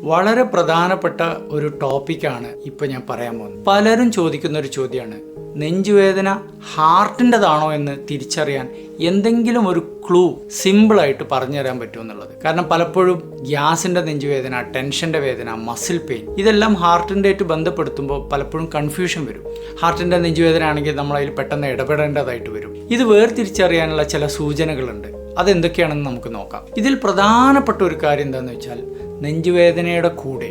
വളരെ പ്രധാനപ്പെട്ട ഒരു ടോപ്പിക്കാണ് ഇപ്പോൾ ഞാൻ പറയാൻ പോകുന്നത്. പലരും ചോദിക്കുന്ന ഒരു ചോദ്യമാണ്, നെഞ്ചുവേദന ഹാർട്ടിൻ്റെതാണോ എന്ന് തിരിച്ചറിയാൻ എന്തെങ്കിലും ഒരു ക്ലൂ സിമ്പിളായിട്ട് പറഞ്ഞു തരാൻ പറ്റുമോ എന്നുള്ളത്. കാരണം പലപ്പോഴും ഗ്യാസിൻ്റെ നെഞ്ചുവേദന, ടെൻഷൻ്റെ വേദന, മസിൽ പെയിൻ ഇതെല്ലാം ഹാർട്ടിൻ്റെ ആയിട്ട് ബന്ധപ്പെടുത്തുമ്പോൾ പലപ്പോഴും കൺഫ്യൂഷൻ വരും. ഹാർട്ടിൻ്റെ നെഞ്ചുവേദന ആണെങ്കിൽ നമ്മളതിൽ പെട്ടെന്ന് ഇടപെടേണ്ടതായിട്ട് വരും. ഇത് വേർതിരിച്ചറിയാനുള്ള ചില സൂചനകളുണ്ട്. അതെന്തൊക്കെയാണെന്ന് നമുക്ക് നോക്കാം. ഇതിൽ പ്രധാനപ്പെട്ട ഒരു കാര്യം എന്താണെന്ന് വെച്ചാൽ, നെഞ്ചുവേദനയുടെ കൂടെ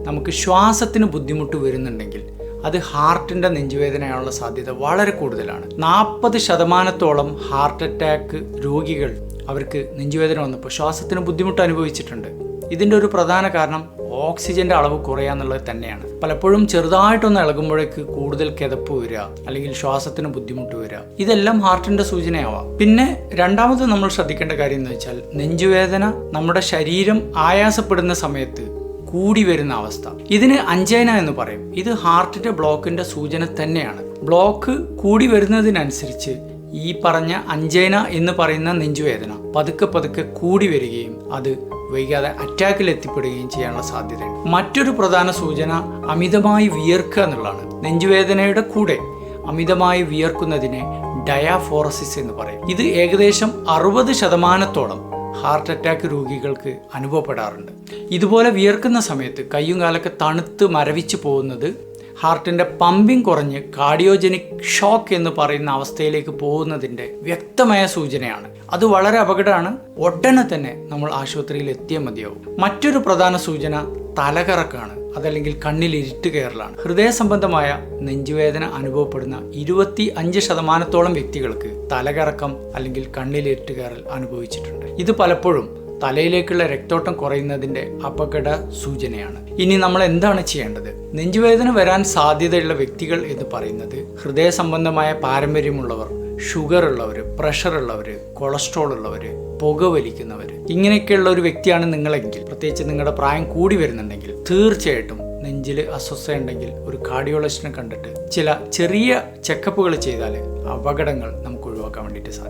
നമുക്ക് ശ്വാസത്തിന് ബുദ്ധിമുട്ട് വരുന്നുണ്ടെങ്കിൽ അത് ഹാർട്ടിൻ്റെ നെഞ്ചുവേദനയാനുള്ള സാധ്യത വളരെ കൂടുതലാണ്. 40% ഹാർട്ട് അറ്റാക്ക് രോഗികൾ അവർക്ക് നെഞ്ചുവേദന വന്നപ്പോൾ ശ്വാസത്തിന് ബുദ്ധിമുട്ട് അനുഭവിച്ചിട്ടുണ്ട്. ഇതിൻ്റെ ഒരു പ്രധാന കാരണം ഓക്സിജന്റെ അളവ് കുറയാന്നുള്ളത് തന്നെയാണ്. പലപ്പോഴും ചെറുതായിട്ടൊന്ന് ഇളകുമ്പോഴേക്ക് കൂടുതൽ കിതപ്പ് വരിക, അല്ലെങ്കിൽ ശ്വാസത്തിന് ബുദ്ധിമുട്ട് വരിക, ഇതെല്ലാം ഹാർട്ടിന്റെ സൂചനയാവാം. പിന്നെ രണ്ടാമത് നമ്മൾ ശ്രദ്ധിക്കേണ്ട കാര്യം എന്ന് വെച്ചാൽ, നെഞ്ചുവേദന നമ്മുടെ ശരീരം ആയാസപ്പെടുന്ന സമയത്ത് കൂടി വരുന്ന അവസ്ഥ. ഇതിന് അഞ്ചൈന എന്ന് പറയും. ഇത് ഹാർട്ടിന്റെ ബ്ലോക്കിന്റെ സൂചന തന്നെയാണ്. ബ്ലോക്ക് കൂടി വരുന്നതിനനുസരിച്ച് ഈ പറഞ്ഞ അഞ്ചൈന എന്ന് പറയുന്ന നെഞ്ചുവേദന പതുക്കെ പതുക്കെ കൂടി വരികയും അത് വൈകാതെ അറ്റാക്കിൽ എത്തിപ്പെടുകയും ചെയ്യാനുള്ള സാധ്യതയുണ്ട്. മറ്റൊരു പ്രധാന സൂചന അമിതമായി വിയർക്കുക എന്നുള്ളതാണ്. നെഞ്ചുവേദനയുടെ കൂടെ അമിതമായി വിയർക്കുന്നതിനെ ഡയാഫോറസിസ് എന്ന് പറയും. ഇത് ഏകദേശം 60% ഹാർട്ട് അറ്റാക്ക് രോഗികൾക്ക് അനുഭവപ്പെടാറുണ്ട്. ഇതുപോലെ വിയർക്കുന്ന സമയത്ത് കയ്യും കാലൊക്കെ തണുത്ത് മരവിച്ച് പോകുന്നത് ഹാർട്ടിന്റെ പമ്പിങ് കുറഞ്ഞ് കാർഡിയോജനിക് ഷോക്ക് എന്ന് പറയുന്ന അവസ്ഥയിലേക്ക് പോകുന്നതിന്റെ വ്യക്തമായ സൂചനയാണ്. അത് വളരെ അപകടമാണ്. ഉടനെ തന്നെ നമ്മൾ ആശുപത്രിയിൽ എത്തിയേ മതിയാവും. മറ്റൊരു പ്രധാന സൂചന തലകറക്കാണ്, അതല്ലെങ്കിൽ കണ്ണിൽ ഇരുട്ട് കയറലാണ്. ഹൃദയ സംബന്ധമായ നെഞ്ചുവേദന അനുഭവപ്പെടുന്ന 25% വ്യക്തികൾക്ക് തലകറക്കം അല്ലെങ്കിൽ കണ്ണിൽ ഇരുട്ട് കയറൽ അനുഭവിച്ചിട്ടുണ്ട്. ഇത് പലപ്പോഴും തലയിലേക്കുള്ള രക്തോട്ടം കുറയുന്നതിന്റെ അപകട സൂചനയാണ്. ഇനി നമ്മൾ എന്താണ് ചെയ്യേണ്ടത്? നെഞ്ചുവേദന വരാൻ സാധ്യതയുള്ള വ്യക്തികൾ എന്ന് പറയുന്നത് ഹൃദയ സംബന്ധമായ പാരമ്പര്യമുള്ളവർ, ഷുഗർ ഉള്ളവർ, പ്രഷർ ഉള്ളവർ, കൊളസ്ട്രോൾ ഉള്ളവർ, പുകവലിക്കുന്നവർ, ഇങ്ങനെയൊക്കെയുള്ള ഒരു വ്യക്തിയാണ് നിങ്ങളെങ്കിൽ, പ്രത്യേകിച്ച് നിങ്ങളുടെ പ്രായം കൂടി വരുന്നുണ്ടെങ്കിൽ, തീർച്ചയായിട്ടും നെഞ്ചിൽ അസ്വസ്ഥത ഉണ്ടെങ്കിൽ ഒരു കാർഡിയോളജിസ്റ്റിനെ കണ്ടിട്ട് ചില ചെറിയ ചെക്കപ്പുകൾ ചെയ്താൽ അപകടങ്ങൾ നമുക്ക് ഒഴിവാക്കാൻ വേണ്ടിയിട്ട് സാധിക്കും.